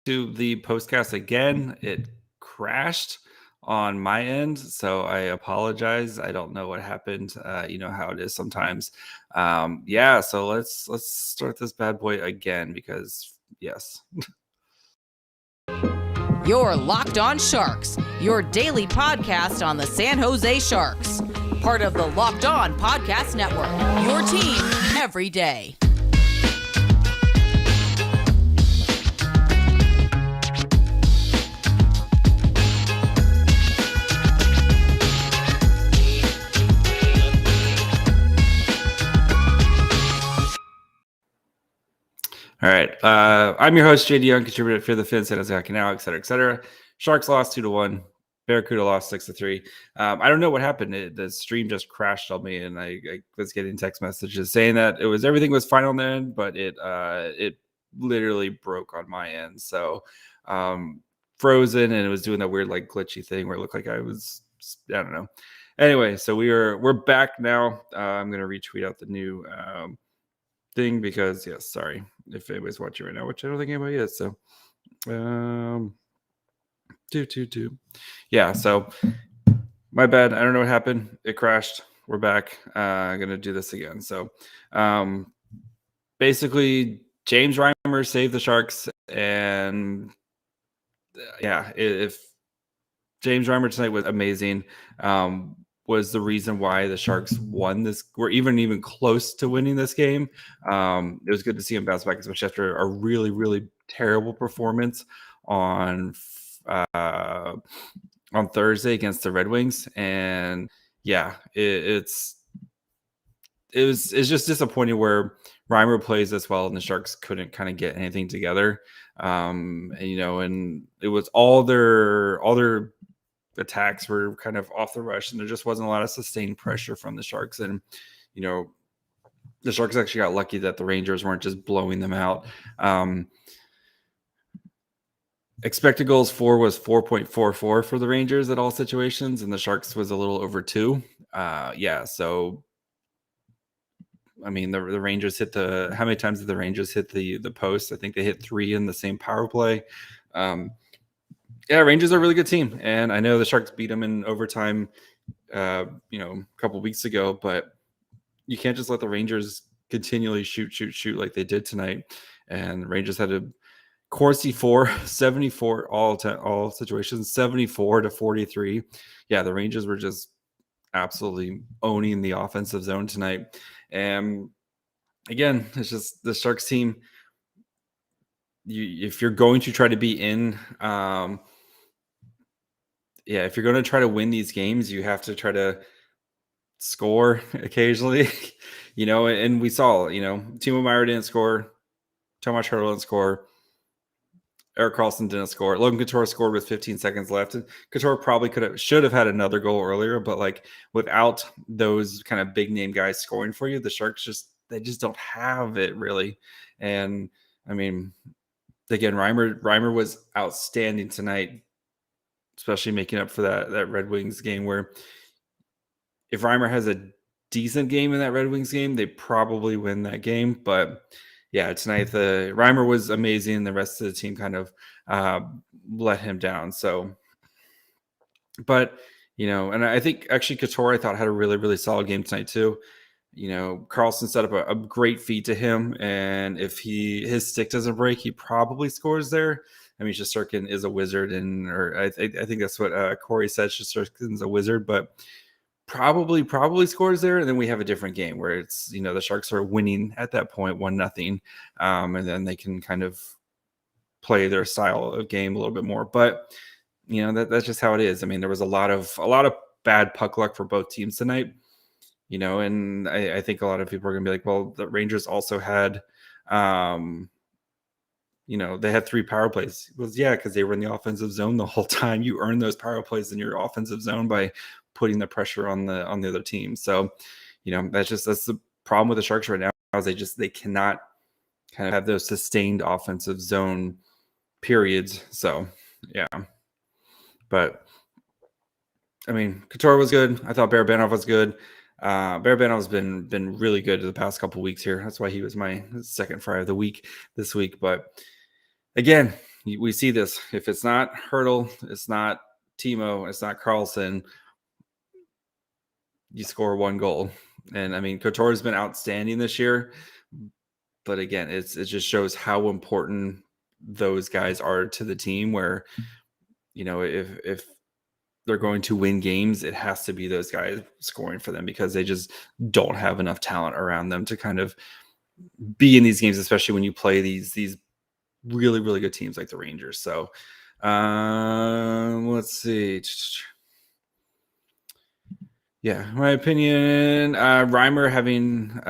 to the postcast again. It crashed on my end, so I apologize. I don't know what happened. You know how it is sometimes. Yeah, so let's start this bad boy again because yes. You're Locked On Sharks, your daily podcast on the San Jose Sharks. Part of the Locked On Podcast Network, your team every day. All right. I'm your host, JD Young, contributor for the Fin, San Jose now, et cetera, et cetera. Sharks lost 2-1. Barracuda lost 6-3. I don't know what happened. The stream just crashed on me, and I was getting text messages saying that everything was fine on the end, but it literally broke on my end. So frozen, and it was doing that weird like glitchy thing where it looked like I don't know. Anyway, so we're back now. I'm gonna retweet out the new thing because yes, sorry if anybody's watching right now, which I don't think anybody is. So yeah, so my bad. I don't know what happened. It crashed. We're back. I'm gonna do this again. So basically James Reimer saved the Sharks, and yeah, if James Reimer tonight was amazing. Was the reason why the Sharks won this, were even close to winning this game. It was good to see him bounce back, especially after a really, really terrible performance on Thursday against the Red Wings. And yeah, it's just disappointing where Reimer plays this well and the Sharks couldn't kind of get anything together. And it was all their attacks were kind of off the rush, and there just wasn't a lot of sustained pressure from the Sharks. And the Sharks actually got lucky that the Rangers weren't just blowing them out. Expected goals for was 4.44 for the Rangers at all situations, and the Sharks was a little over 2. So I mean, the Rangers hit how many times did the Rangers hit the post? I think they hit 3 in the same power play. Yeah, Rangers are a really good team, and I know the Sharks beat them in overtime, a couple weeks ago, but you can't just let the Rangers continually shoot like they did tonight. And the Rangers had a Corsi 74 all situations, 74-43. Yeah, the Rangers were just absolutely owning the offensive zone tonight. And again, it's just the Sharks team. If you're going to try to be in, if you're going to try to win these games, you have to try to score occasionally, and we saw, Timo Meier didn't score, Tomas Hertl didn't score, Erik Karlsson didn't score, Logan Couture scored with 15 seconds left, and Couture probably should have had another goal earlier, but like without those kind of big name guys scoring for you, the Sharks just don't have it really. And I mean, again, Reimer was outstanding tonight, especially making up for that Red Wings game, where if Reimer has a decent game in that Red Wings game, they probably win that game. But yeah, tonight the Reimer was amazing. The rest of the team kind of let him down. So, but and I think actually Couture, I thought, had a really, really solid game tonight too. Karlsson set up a great feed to him, and if his stick doesn't break, he probably scores there. I mean, Shesterkin is a wizard, or I think that's what Corey said. Shesterkin's a wizard, but probably scores there, and then we have a different game where it's the Sharks are winning at that point 1-0, and then they can kind of play their style of game a little bit more. But that's just how it is. I mean, there was a lot of bad puck luck for both teams tonight. And I think a lot of people are gonna be like, well, the Rangers also had they had 3 power plays. Well, yeah, because they were in the offensive zone the whole time. You earn those power plays in your offensive zone by putting the pressure on the other team. So, that's the problem with the Sharks right now, is they cannot kind of have those sustained offensive zone periods. So, yeah. But I mean, Couture was good. I thought Barabanov was good. Barabanov's been really good the past couple weeks here. That's why he was my second Fry of the week this week. But again, we see this. If it's not Hurdle, it's not Timo, it's not Carlson, you score 1 goal. And I mean, Couture's been outstanding this year, but again, it just shows how important those guys are to the team. Where if they're going to win games, it has to be those guys scoring for them, because they just don't have enough talent around them to kind of be in these games, especially when you play these really, really good teams like the Rangers. So let's see. Yeah, my opinion, Reimer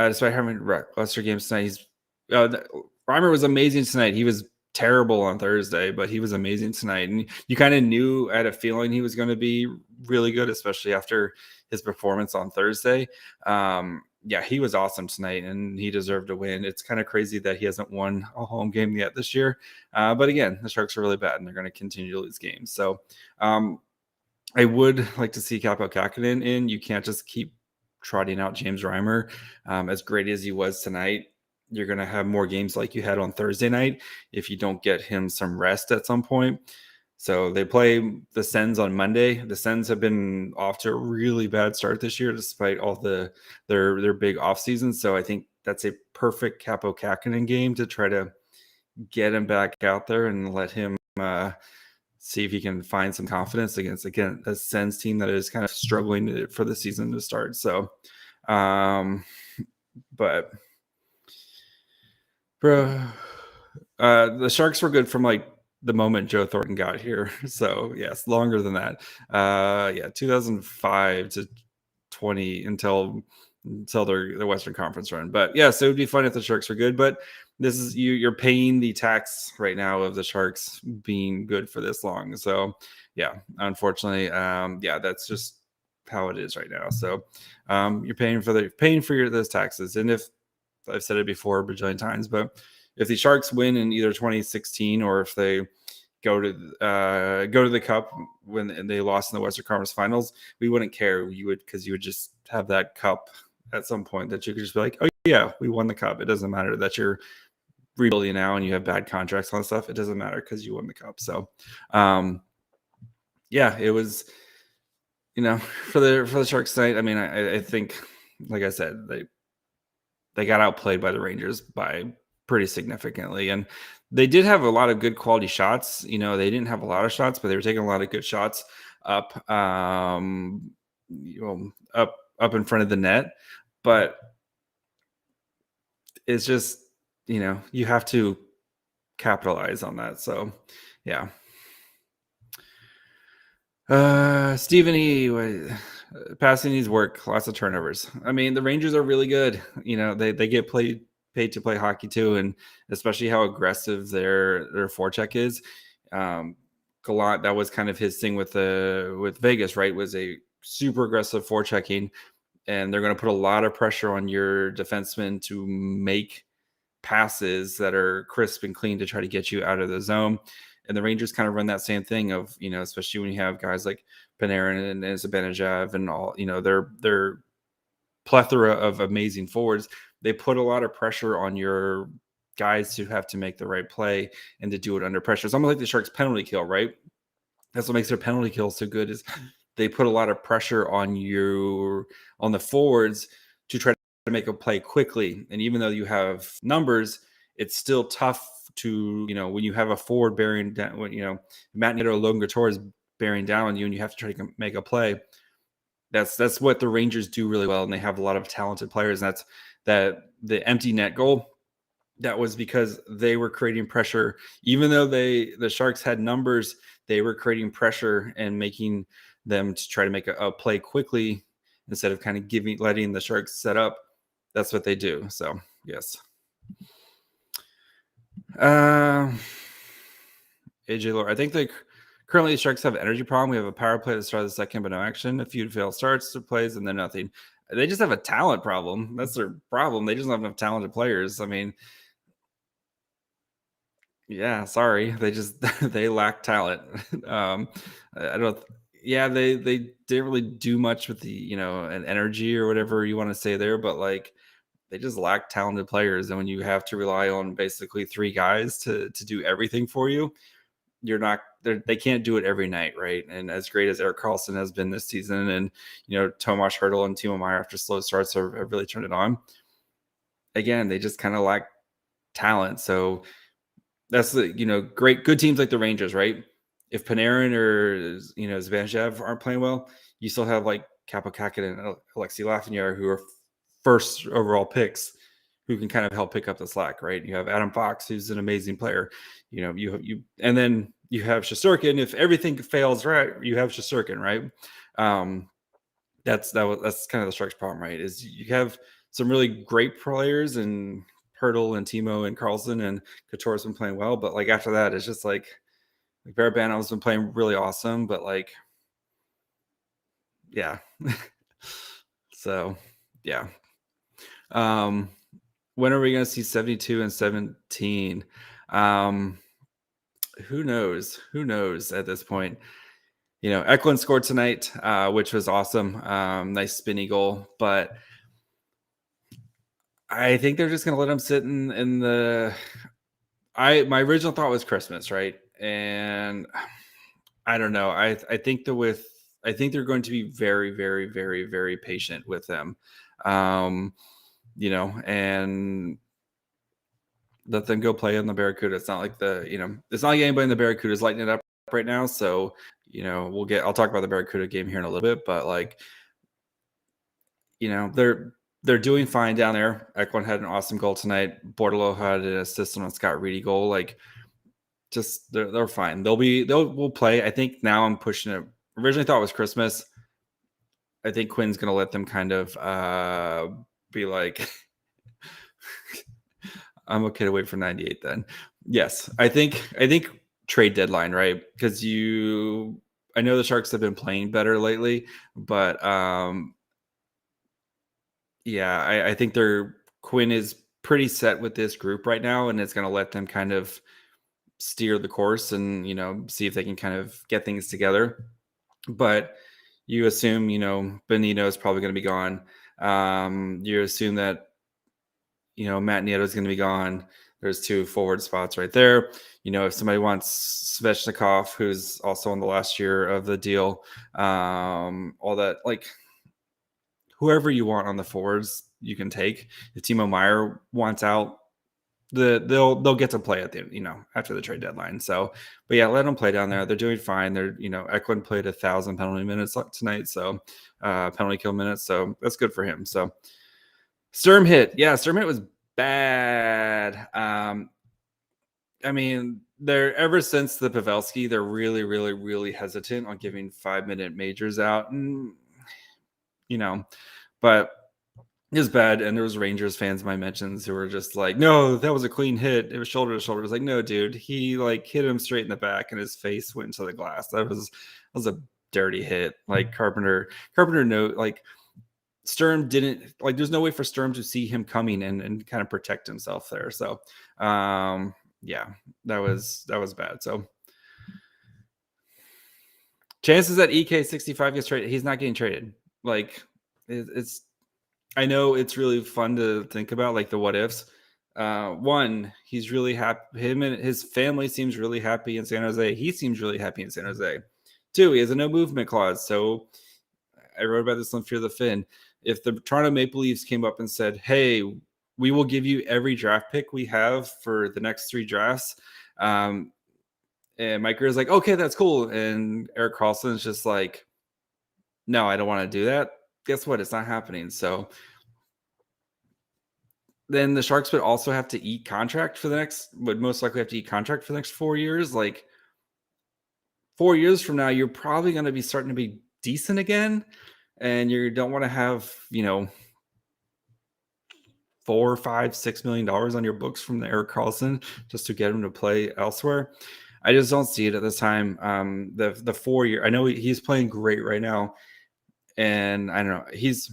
despite having lesser games tonight, Reimer was amazing tonight. He was terrible on Thursday, but he was amazing tonight. And you kind of knew, I had a feeling he was going to be really good, especially after his performance on Thursday. Yeah, he was awesome tonight, and he deserved to win. It's kind of crazy that he hasn't won a home game yet this year. But again, the Sharks are really bad, and they're going to continue to lose games. So, I would like to see Kaapo Kähkönen in. You can't just keep trotting out James Reimer. As great as he was tonight, you're going to have more games like you had on Thursday night if you don't get him some rest at some point. So they play the Sens on Monday. The Sens have been off to a really bad start this year, despite all their big offseason. So I think that's a perfect Kaapo Kähkönen game to try to get him back out there and let him see if he can find some confidence against, again, a Sens team that is kind of struggling for the season to start. So, but bro, the Sharks were good from like the moment Joe Thornton got here. So yes, longer than that. 2005 to 20 until the Western Conference run. But yeah, so it would be fun if the Sharks were good, but this is you're paying the tax right now of the Sharks being good for this long. So yeah, unfortunately, that's just how it is right now. So you're paying for those taxes. And if I've said it before a bajillion times, but if the Sharks win in either 2016 or if they go to the Cup when they lost in the Western Conference Finals, we wouldn't care. Because you would just have that cup at some point that you could just be like, oh yeah, we won the Cup. It doesn't matter that you're rebuilding now and you have bad contracts on stuff. It doesn't matter because you won the Cup. So, it was, for the Sharks tonight. I mean, I think, like I said, they got outplayed by the Rangers by pretty significantly, and they did have a lot of good quality shots. They didn't have a lot of shots, but they were taking a lot of good shots up, up in front of the net. But it's just, you have to capitalize on that. So, yeah. Stephen E. Passing needs work, lots of turnovers. I mean, the Rangers are really good. They get paid to play hockey too, and especially how aggressive their forecheck is. Gallant, that was kind of his thing with Vegas, right? Was a super aggressive forechecking, and they're going to put a lot of pressure on your defensemen to make passes that are crisp and clean to try to get you out of the zone. And the Rangers kind of run that same thing of, especially when you have guys like Panarin and Zibanejad and all, their plethora of amazing forwards. They put a lot of pressure on your guys to have to make the right play and to do it under pressure. It's almost like the Sharks penalty kill, right? That's what makes their penalty kill so good, is they put a lot of pressure on the forwards to try to make a play quickly. And even though you have numbers, it's still tough to, when you have a forward bearing down, Matt Nieder or Logan Couture is bearing down on you and you have to try to make a play. That's what the Rangers do really well. And they have a lot of talented players. And that's the empty net goal. That was because they were creating pressure. Even though the Sharks had numbers, they were creating pressure and making them to try to make a play quickly instead of kind of letting the Sharks set up. That's what they do. So, yes. AJ Lore, I think currently the Sharks have an energy problem. We have a power play at the start of the second, but no action. A few failed starts, plays, and then nothing. They just have a talent problem. That's their problem. They just don't have enough talented players. I mean, yeah, sorry. They lack talent. I don't. Yeah, they didn't really do much with the an energy or whatever you want to say there, but like they just lack talented players. And when you have to rely on basically three guys to do everything for you, they can't do it every night, right? And as great as Erik Karlsson has been this season, and Tomas Hertl and Timo Meier after slow starts have really turned it on. Again, they just kind of lack talent. So that's good teams like the Rangers, right? If Panarin or Zibanejad aren't playing well, you still have like Kaapo Kähkönen and Alexei Lafreniere, who are first overall picks, who can kind of help pick up the slack, right? You have Adam Fox, who's an amazing player. And then you have Shesterkin. If everything fails right, you have Shesterkin, right? That's kind of the Sharks' problem, right? Is you have some really great players and Hertl and Timo and Karlsson and Couture's been playing well, but like after that, it's just like Barabanov's been playing really awesome, but like, yeah. So, yeah. When are we going to see 72 and 17? Who knows? Who knows at this point? Eklund scored tonight, which was awesome. Nice spinny goal, but I think they're just going to let him sit in the. My original thought was Christmas, right? And I don't know. I think they're going to be very, very, very, very patient with them, and let them go play on the Barracuda. It's not like it's not like anybody in the Barracuda is lighting it up right now. So I'll talk about the Barracuda game here in a little bit, but like, they're doing fine down there. Eklund had an awesome goal tonight. Bordelot had an assist on a Scott Reedy goal. Like, just they're fine. We'll play. I think now I'm pushing it. Originally thought it was Christmas. I think Quinn's gonna let them kind of be like, I'm okay to wait for 98 then. Yes, I think trade deadline, right? Because I know the Sharks have been playing better lately, but yeah, I think Quinn is pretty set with this group right now, and it's going to let them kind of steer the course and see if they can kind of get things together. But you assume Benito is probably going to be gone. You assume that Matt Nieto is going to be gone. There's 2 forward spots right there. If somebody wants Svechnikov, who's also on the last year of the deal, all that, like, whoever you want on the forwards, you can take. If Timo Meier wants out, they'll get to play at the after the trade deadline. So, but yeah, let them play down there. They're doing fine. They're Eklund played 1,000 penalty minutes tonight, so penalty kill minutes. So that's good for him. So Sturm hit was bad. I mean, they're ever since the Pavelski, they're really, really, really hesitant on giving 5-minute majors out, and but it was bad. And there was Rangers fans in my mentions who were just like, no, that was a clean hit. It was shoulder to shoulder. It was like, no, dude, he like hit him straight in the back and his face went into the glass. That was a dirty hit. Like Carpenter like Sturm didn't, like, there's no way for Sturm to see him coming and kind of protect himself there. So yeah, that was bad. So chances that EK65 gets traded, he's not getting traded. Like, it's I know it's really fun to think about, like, the what ifs. One, he's really happy. Him and his family seems really happy in San Jose. He seems really happy in San Jose. 2, he has a no movement clause. So I wrote about this on Fear the Fin. If the Toronto Maple Leafs came up and said, hey, we will give you every draft pick we have for the next 3 drafts. And Mike Greer's like, okay, that's cool. And Erik Karlsson is just like, no, I don't want to do that. Guess what? It's not happening. So then the Sharks would also have to would most likely have to eat contract for the next 4 years. Like, 4 years from now, you're probably going to be starting to be decent again. And you don't want to have, $4, $5, $6 million on your books from the Erik Karlsson just to get him to play elsewhere. I just don't see it at this time. The 4 year, I know he's playing great right now, and I don't know, he's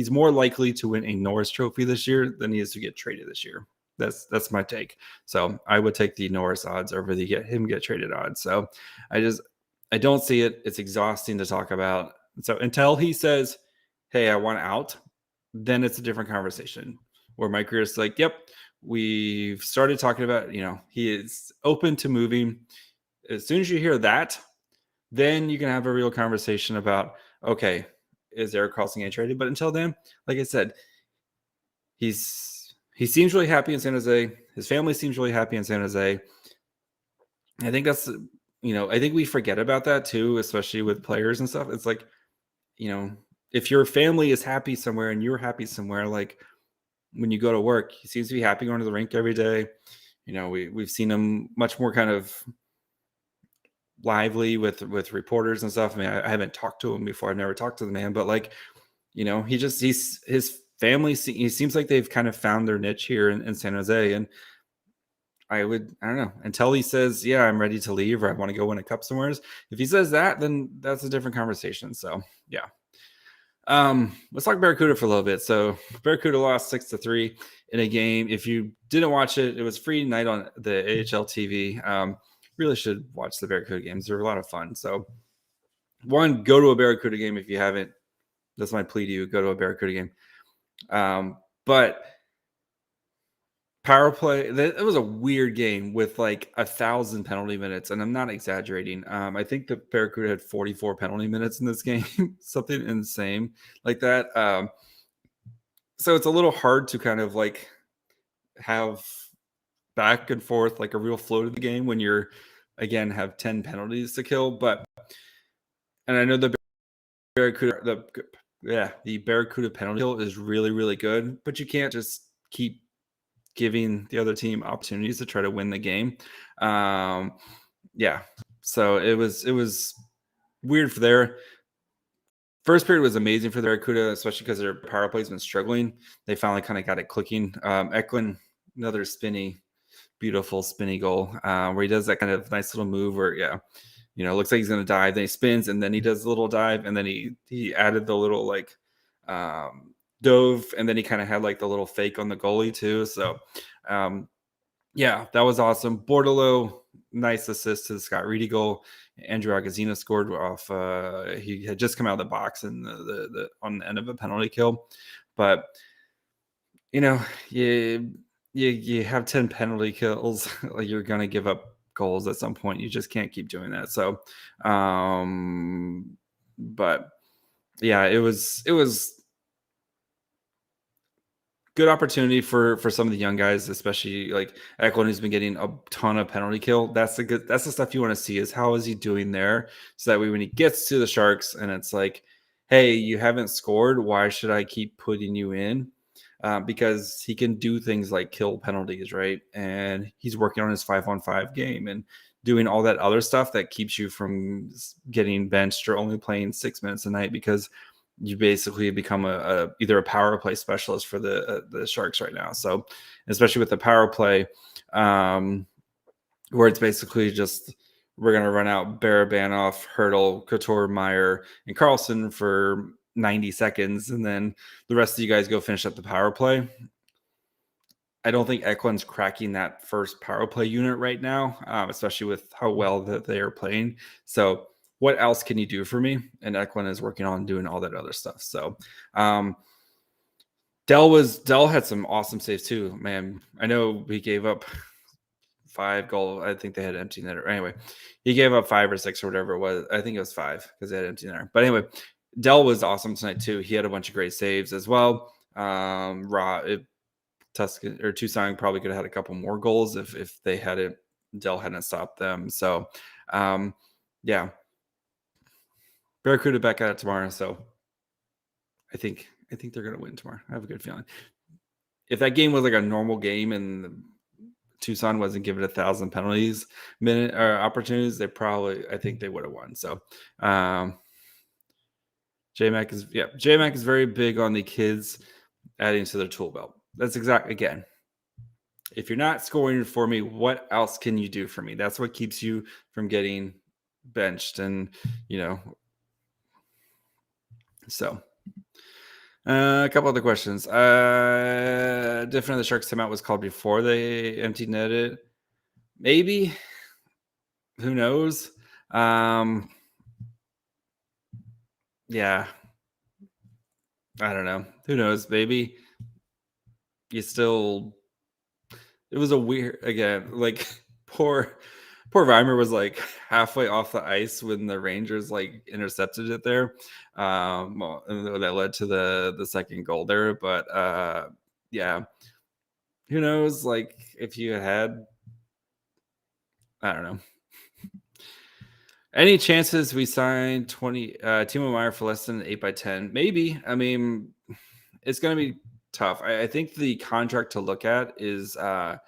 more likely to win a Norris Trophy this year than he is to get traded this year. That's my take. So I would take the Norris odds over the him get traded odds. So I don't see it. It's exhausting to talk about. So until he says, hey, I want out, then it's a different conversation where Mike Greer's like, yep, we've started talking about, he is open to moving. As soon as you hear that, then you can have a real conversation about, okay, is Eric Carlson getting traded? But until then, like I said, he seems really happy in San Jose. His family seems really happy in San Jose. I think that's, I think we forget about that too, especially with players and stuff. It's like, if your family is happy somewhere and you're happy somewhere, like when you go to work, he seems to be happy going to the rink every day. We've seen him much more kind of lively with reporters and stuff. I mean, I haven't talked to him before. I've never talked to the man, but like, his family, he seems like they've kind of found their niche here in San Jose. And I don't know, until he says, yeah, I'm ready to leave, or I want to go win a cup somewhere. If he says that, then that's a different conversation. So yeah. Let's talk Barracuda for a little bit. So Barracuda lost 6-3 in a game. If you didn't watch it, it was free tonight on the AHL TV. Really should watch the Barracuda games. They're a lot of fun. So one, go to a Barracuda game if you haven't. That's my plea to you. Go to a Barracuda game. But power play, it was a weird game with like 1,000 penalty minutes, and I'm not exaggerating. I think the Barracuda had 44 penalty minutes in this game, something insane like that. So it's a little hard to kind of like have back and forth, like a real flow to the game when you're, again, have 10 penalties to kill. And I know the Barracuda penalty kill is really, really good, but you can't just keep giving the other team opportunities to try to win the game. So it was weird for there. First period was amazing for the Barracuda, especially because their power play's been struggling. They finally kind of got it clicking. Eklund, another beautiful spinny goal, where he does that kind of nice little move where, looks like he's going to dive, then he spins, and then he does a little dive, and then he added the little like dove, and then he kind of had like the little fake on the goalie too. So that was awesome. Bordalo, nice assist to the Scott Reedy goal. Andrew Agazina scored off. He had just come out of the box and the on the end of a penalty kill. But you have 10 penalty kills. Like, you're gonna give up goals at some point. You just can't keep doing that. So, but yeah, it was good opportunity for some of the young guys, especially like Eklund, who's been getting a ton of penalty kill. That's the stuff you want to see, is how is he doing there, so that way when he gets to the Sharks and it's like, hey, you haven't scored, why should I keep putting you in? Because he can do things like kill penalties, right? And he's working on his 5-on-5 game and doing all that other stuff that keeps you from getting benched or only playing 6 minutes a night, because you basically become either a power play specialist for the Sharks right now. So especially with the power play, where it's basically just, we're going to run out Barabanov, Hurdle, Couture, Meyer, and Carlson for 90 seconds, and then the rest of you guys go finish up the power play. I don't think Eklund's cracking that first power play unit right now, especially with how well that they are playing. So what else can you do for me? And Eklund is working on doing all that other stuff. So Dell had some awesome saves too, man. I know he gave up 5 goals. I think they had empty netter. Anyway, he gave up 5 or 6 or whatever it was. I think it was 5 because they had empty netter. But anyway, Dell was awesome tonight too. He had a bunch of great saves as well. Tucson probably could have had a couple more goals if they hadn't, Dell hadn't stopped them. So Barracuda back at it tomorrow. So I think they're gonna win tomorrow. I have a good feeling. If that game was like a normal game and Tucson wasn't given 1,000 penalties minute or opportunities, I think they would have won. So J-Mac is very big on the kids adding to their tool belt. That's exactly, again, if you're not scoring for me, what else can you do for me? That's what keeps you from getting benched. And so a couple other questions. Different the Sharks timeout was called before they empty netted. Maybe. Who knows? Yeah. I don't know. Who knows? Maybe. It was a weird, again, like poor poor Reimer was like halfway off the ice when the Rangers like intercepted it there. Well, that led to the second goal there. But yeah, who knows? Like if you had, I don't know. Any chances we sign Timo Meyer for less than 8x10? Maybe. I mean, it's going to be tough. I think the contract to look at is the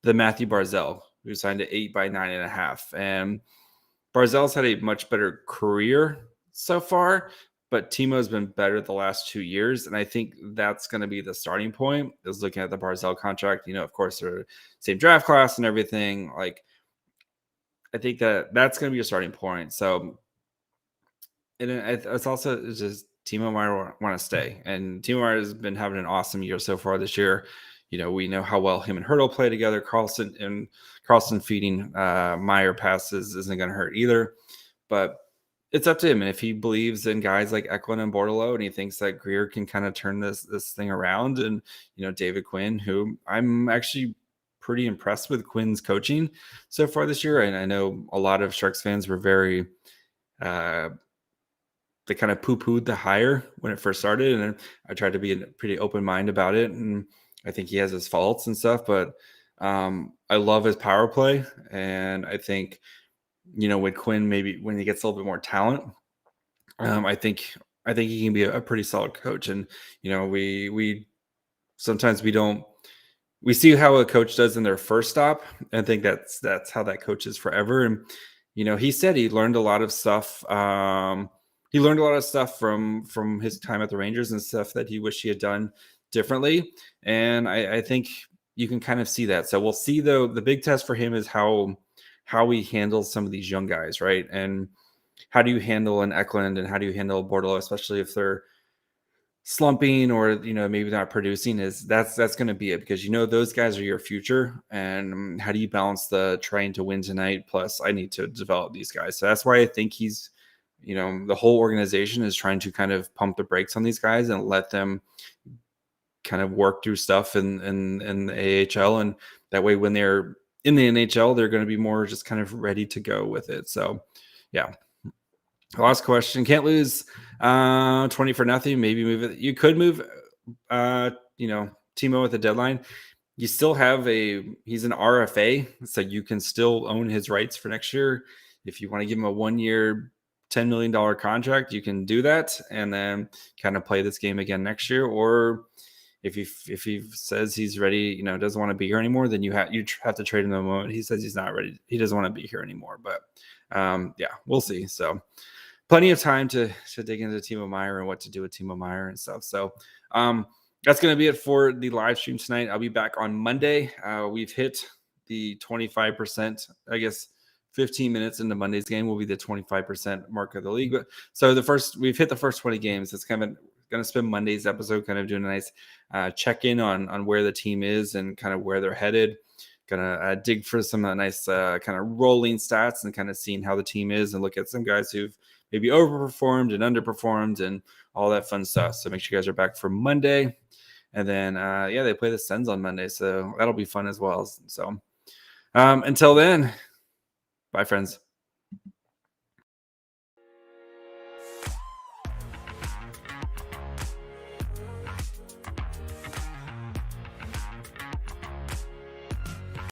Matthew Barzal, who signed to 8x9.5. And Barzal's had a much better career so far, but Timo's been better the last 2 years. And I think that's going to be the starting point, is looking at the Barzal contract. Of course, they're same draft class and everything. Like, I think that's going to be a starting point. So, and it's also just Timo Meyer want to stay, and Timo Meyer has been having an awesome year so far this year. We know how well him and Hurdle play together. Carlson feeding Meyer passes isn't going to hurt either, but it's up to him. And if he believes in guys like Eklund and Bordelot, and he thinks that Greer can kind of turn this thing around, and David Quinn, who I'm actually pretty impressed with Quinn's coaching so far this year. And I know a lot of Sharks fans were very, they kind of poo-pooed the hire when it first started. And I tried to be a pretty open mind about it. And I think he has his faults and stuff, but I love his power play. And I think, with Quinn, maybe when he gets a little bit more talent, I think he can be a pretty solid coach. And, we sometimes we see how a coach does in their first stop. And I think that's how that coach is forever. And, he said he learned a lot of stuff. He learned a lot of stuff from his time at the Rangers and stuff that he wished he had done differently. And I think you can kind of see that. So we'll see, though. The big test for him is how he handles some of these young guys, right? And how do you handle an Eklund, and how do you handle Bordelot, especially if they're slumping or maybe not producing? That's going to be it, because those guys are your future. And how do you balance the trying to win tonight plus I need to develop these guys? So that's why I think he's the whole organization is trying to kind of pump the brakes on these guys and let them kind of work through stuff in the AHL, and that way when they're in the NHL they're going to be more just kind of ready to go with it. So yeah. Last question. Can't lose 20-0. Maybe move it. You could move Timo at the deadline. You still have he's an RFA, so you can still own his rights for next year. If you want to give him a 1-year, $10 million contract, you can do that and then kind of play this game again next year. Or if he says he's ready, doesn't want to be here anymore, then you have to trade him the moment he says he's not ready. He doesn't want to be here anymore. But yeah, we'll see. So plenty of time to dig into Timo Meyer and what to do with Timo Meyer and stuff. So that's going to be it for the live stream tonight. I'll be back on Monday. We've hit the 25%, I guess. 15 minutes into Monday's game will be the 25% mark of the league. But so we've hit the first 20 games. It's kind of going to spend Monday's episode kind of doing a nice check-in on where the team is and kind of where they're headed. Gonna dig for some nice kind of rolling stats and kind of seeing how the team is, and look at some guys who've maybe overperformed and underperformed and all that fun stuff. So make sure you guys are back for Monday. And then, they play the Sens on Monday, so that'll be fun as well. So until then, bye, friends.